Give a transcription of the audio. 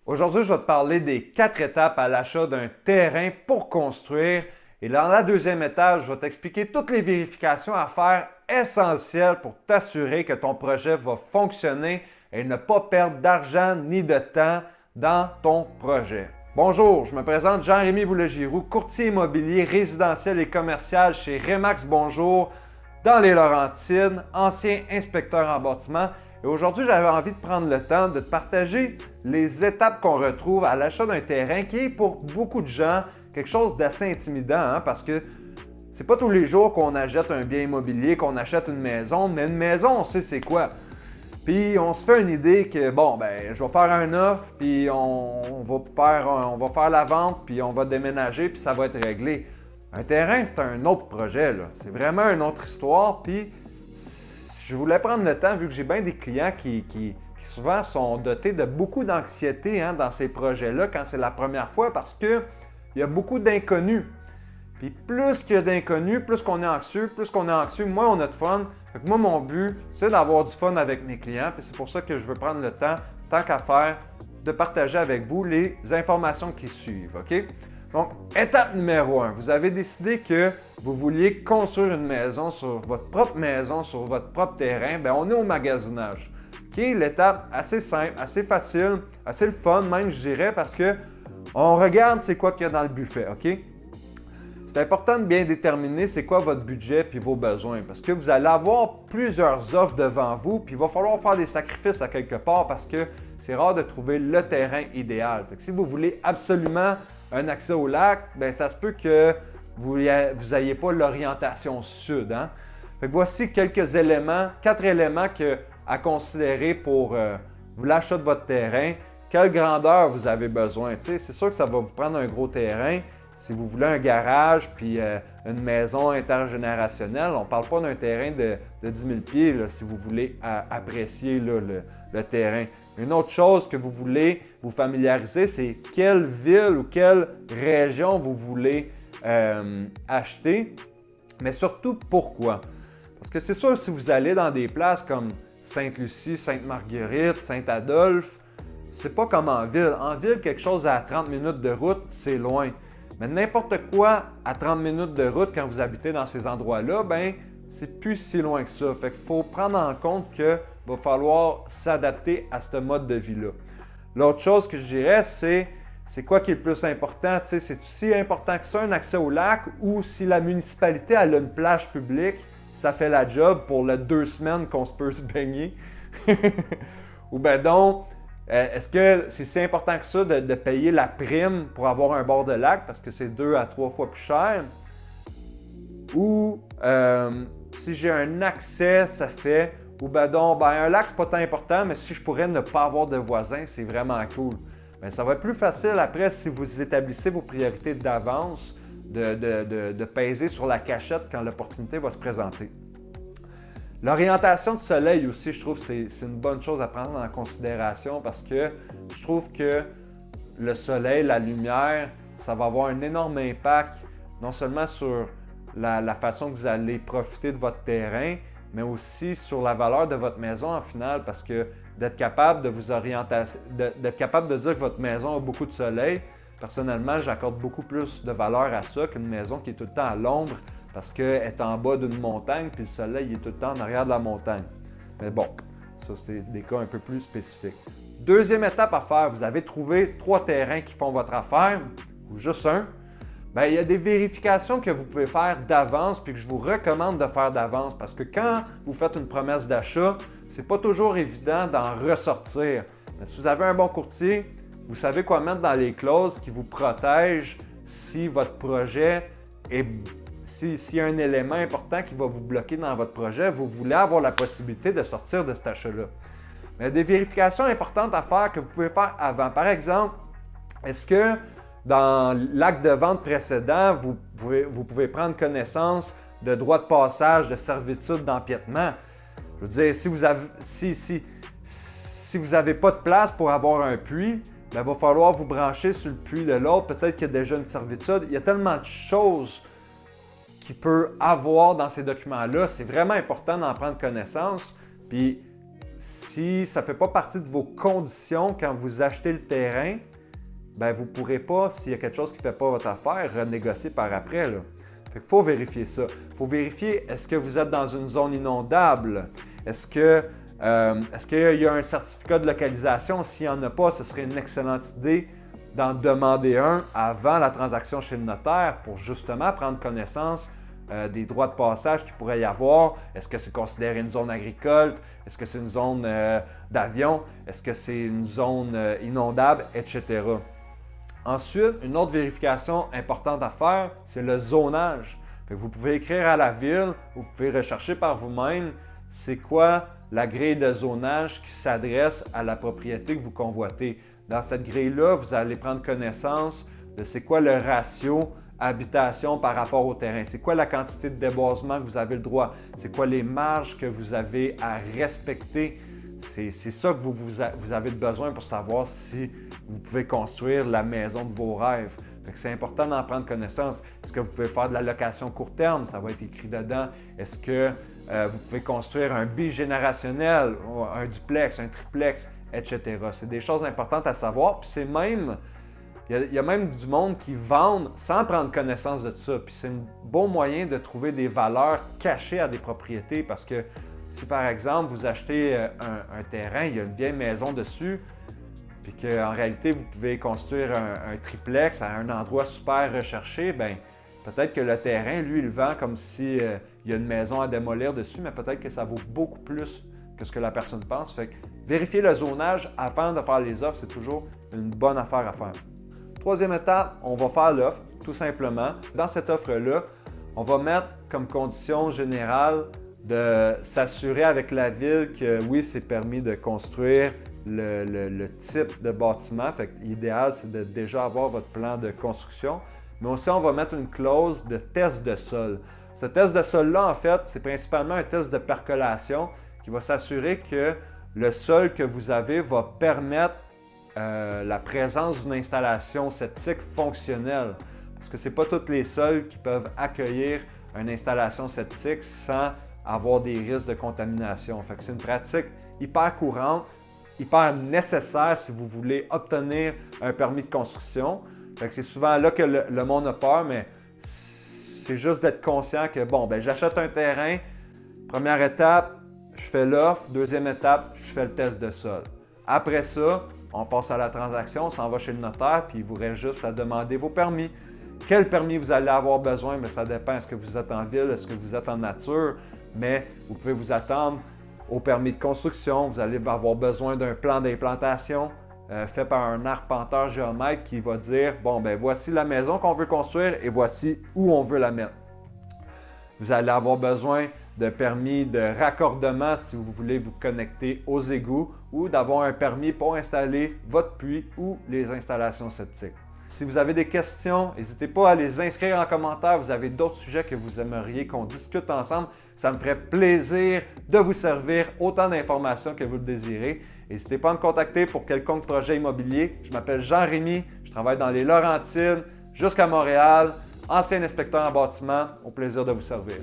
Aujourd'hui, je vais te parler des 4 étapes à l'achat d'un terrain pour construire. Et dans la deuxième étape, je vais t'expliquer toutes les vérifications à faire essentielles pour t'assurer que ton projet va fonctionner et ne pas perdre d'argent ni de temps dans ton projet. Bonjour, je me présente Jean-Rémy Boulay-Giroux, courtier immobilier résidentiel et commercial chez Remax Bonjour dans les Laurentides, ancien inspecteur en bâtiment. Et aujourd'hui, j'avais envie de prendre le temps de te partager les étapes qu'on retrouve à l'achat d'un terrain qui est pour beaucoup de gens quelque chose d'assez intimidant parce que c'est pas tous les jours qu'on achète un bien immobilier, qu'on achète une maison, mais une maison, on sait c'est quoi. Puis on se fait une idée que je vais faire un offre, puis on va faire la vente, puis on va déménager, puis ça va être réglé. Un terrain, c'est un autre projet, là. C'est vraiment une autre histoire, puis je voulais prendre le temps, vu que j'ai bien des clients qui souvent sont dotés de beaucoup d'anxiété dans ces projets-là quand c'est la première fois parce qu'il y a beaucoup d'inconnus. Puis plus qu'il y a d'inconnus, plus qu'on est anxieux, moins on a de fun. Fait que moi, mon but, c'est d'avoir du fun avec mes clients. Puis c'est pour ça que je veux prendre le temps, tant qu'à faire, de partager avec vous les informations qui suivent. OK? Donc, étape numéro 1, vous avez décidé que vous vouliez construire une maison sur votre propre maison, sur votre propre terrain. Bien, on est au magasinage. OK? L'étape assez simple, assez facile, assez le fun même, je dirais, parce que on regarde c'est quoi qu'il y a dans le buffet. OK? C'est important de bien déterminer c'est quoi votre budget et vos besoins parce que vous allez avoir plusieurs offres devant vous puis il va falloir faire des sacrifices à quelque part parce que c'est rare de trouver le terrain idéal. Fait que si vous voulez absolument un accès au lac, bien, ça se peut que vous n'ayez pas l'orientation sud. Fait que voici quelques éléments, 4 éléments à considérer pour l'achat de votre terrain. Quelle grandeur vous avez besoin? C'est sûr que ça va vous prendre un gros terrain. Si vous voulez un garage puis une maison intergénérationnelle, on ne parle pas d'un terrain de 10 000 pieds là, si vous voulez apprécier là, le terrain. Une autre chose que vous voulez vous familiariser, c'est quelle ville ou quelle région vous voulez acheter, mais surtout pourquoi. Parce que c'est sûr, si vous allez dans des places comme Sainte-Lucie, Sainte-Marguerite, Saint-Adolphe, c'est pas comme en ville. En ville, quelque chose à 30 minutes de route, c'est loin. Mais n'importe quoi à 30 minutes de route quand vous habitez dans ces endroits-là, ben c'est plus si loin que ça. Fait qu'il faut prendre en compte qu'il va falloir s'adapter à ce mode de vie-là. L'autre chose que je dirais, c'est quoi qui est le plus important? C'est aussi important que ça, un accès au lac, ou si la municipalité elle a une plage publique, ça fait la job pour les 2 semaines qu'on se peut se baigner. Ou ben donc, est-ce que c'est si important que ça de payer la prime pour avoir un bord de lac parce que c'est 2 à 3 fois plus cher? Ou si j'ai un accès, ça fait, ou un lac, c'est pas tant important, mais si je pourrais ne pas avoir de voisins, c'est vraiment cool. Mais ça va être plus facile après si vous établissez vos priorités d'avance, de peser sur la cachette quand l'opportunité va se présenter. L'orientation du soleil aussi, je trouve que c'est une bonne chose à prendre en considération parce que je trouve que le soleil, la lumière, ça va avoir un énorme impact non seulement sur la façon que vous allez profiter de votre terrain, mais aussi sur la valeur de votre maison en final parce que d'être capable de vous orienter, d'être capable de dire que votre maison a beaucoup de soleil, personnellement, j'accorde beaucoup plus de valeur à ça qu'une maison qui est tout le temps à l'ombre parce qu'elle est en bas d'une montagne puis le soleil est tout le temps en arrière de la montagne. Mais bon, ça c'est des cas un peu plus spécifiques. Deuxième étape à faire, vous avez trouvé 3 terrains qui font votre affaire ou juste un. Bien, il y a des vérifications que vous pouvez faire d'avance puis que je vous recommande de faire d'avance parce que quand vous faites une promesse d'achat, c'est pas toujours évident d'en ressortir. Mais si vous avez un bon courtier, vous savez quoi mettre dans les clauses qui vous protègent si votre projet est... S'il y a un élément important qui va vous bloquer dans votre projet, vous voulez avoir la possibilité de sortir de cet achat-là. Mais il y a des vérifications importantes à faire que vous pouvez faire avant. Par exemple, est-ce que dans l'acte de vente précédent, vous pouvez prendre connaissance de droits de passage, de servitude, d'empiètement? Je veux dire, si vous n'avez pas de place pour avoir un puits, il va falloir vous brancher sur le puits de l'autre. Peut-être qu'il y a déjà une servitude. Il y a tellement de choses qu'il peut avoir dans ces documents-là. C'est vraiment important d'en prendre connaissance. Puis Si ça ne fait pas partie de vos conditions quand vous achetez le terrain, ben vous ne pourrez pas, s'il y a quelque chose qui ne fait pas votre affaire, renégocier par après, là. Fait qu'il faut vérifier ça. Il faut vérifier, est-ce que vous êtes dans une zone inondable? Est-ce qu'il y a un certificat de localisation? S'il n'y en a pas, ce serait une excellente idée d'en demander un avant la transaction chez le notaire pour justement prendre connaissance des droits de passage qu'il pourrait y avoir. Est-ce que c'est considéré une zone agricole? Est-ce que c'est une zone d'avion? Est-ce que c'est une zone inondable, etc. Ensuite, une autre vérification importante à faire, c'est le zonage. Vous pouvez écrire à la ville, vous pouvez rechercher par vous-même c'est quoi la grille de zonage qui s'adresse à la propriété que vous convoitez. Dans cette grille-là, vous allez prendre connaissance de c'est quoi le ratio habitation par rapport au terrain. C'est quoi la quantité de déboisement que vous avez le droit? C'est quoi les marges que vous avez à respecter? C'est ça que vous avez besoin pour savoir si vous pouvez construire la maison de vos rêves. C'est important d'en prendre connaissance. Est-ce que vous pouvez faire de la location court terme? Ça va être écrit dedans. Est-ce que vous pouvez construire un bigénérationnel, un duplex, un triplex, etc. C'est des choses importantes à savoir. Puis c'est même, il y a même du monde qui vendent sans prendre connaissance de ça. Puis c'est un bon moyen de trouver des valeurs cachées à des propriétés parce que si par exemple vous achetez un terrain, il y a une vieille maison dessus, puis qu'en réalité vous pouvez construire un triplex à un endroit super recherché, bien peut-être que le terrain, lui, il vend comme si il y a une maison à démolir dessus, mais peut-être que ça vaut beaucoup plus que ce que la personne pense. Fait que vérifier le zonage avant de faire les offres, c'est toujours une bonne affaire à faire. Troisième étape, on va faire l'offre, tout simplement. Dans cette offre-là, on va mettre comme condition générale de s'assurer avec la ville que oui, c'est permis de construire le type de bâtiment. Fait que l'idéal, c'est de déjà avoir votre plan de construction. Mais aussi, on va mettre une clause de test de sol. Ce test de sol-là, en fait, c'est principalement un test de percolation qui va s'assurer que le sol que vous avez va permettre la présence d'une installation septique fonctionnelle. Parce que ce n'est pas tous les sols qui peuvent accueillir une installation septique sans avoir des risques de contamination. Fait que c'est une pratique hyper courante, hyper nécessaire si vous voulez obtenir un permis de construction. Fait que c'est souvent là que le monde a peur, mais c'est juste d'être conscient que bon, ben j'achète un terrain, première étape, je fais l'offre, deuxième étape, je fais le test de sol. Après ça, on passe à la transaction, on s'en va chez le notaire, puis il vous reste juste à demander vos permis. Quel permis vous allez avoir besoin? Mais ça dépend, est-ce que vous êtes en ville, est-ce que vous êtes en nature, mais vous pouvez vous attendre au permis de construction, vous allez avoir besoin d'un plan d'implantation fait par un arpenteur géomètre qui va dire, bon, ben voici la maison qu'on veut construire et voici où on veut la mettre. Vous allez avoir besoin de permis de raccordement si vous voulez vous connecter aux égouts ou d'avoir un permis pour installer votre puits ou les installations septiques. Si vous avez des questions, n'hésitez pas à les inscrire en commentaire. Vous avez d'autres sujets que vous aimeriez qu'on discute ensemble. Ça me ferait plaisir de vous servir autant d'informations que vous le désirez. N'hésitez pas à me contacter pour quelconque projet immobilier. Je m'appelle Jean-Rémy, je travaille dans les Laurentides jusqu'à Montréal, ancien inspecteur en bâtiment. Au plaisir de vous servir.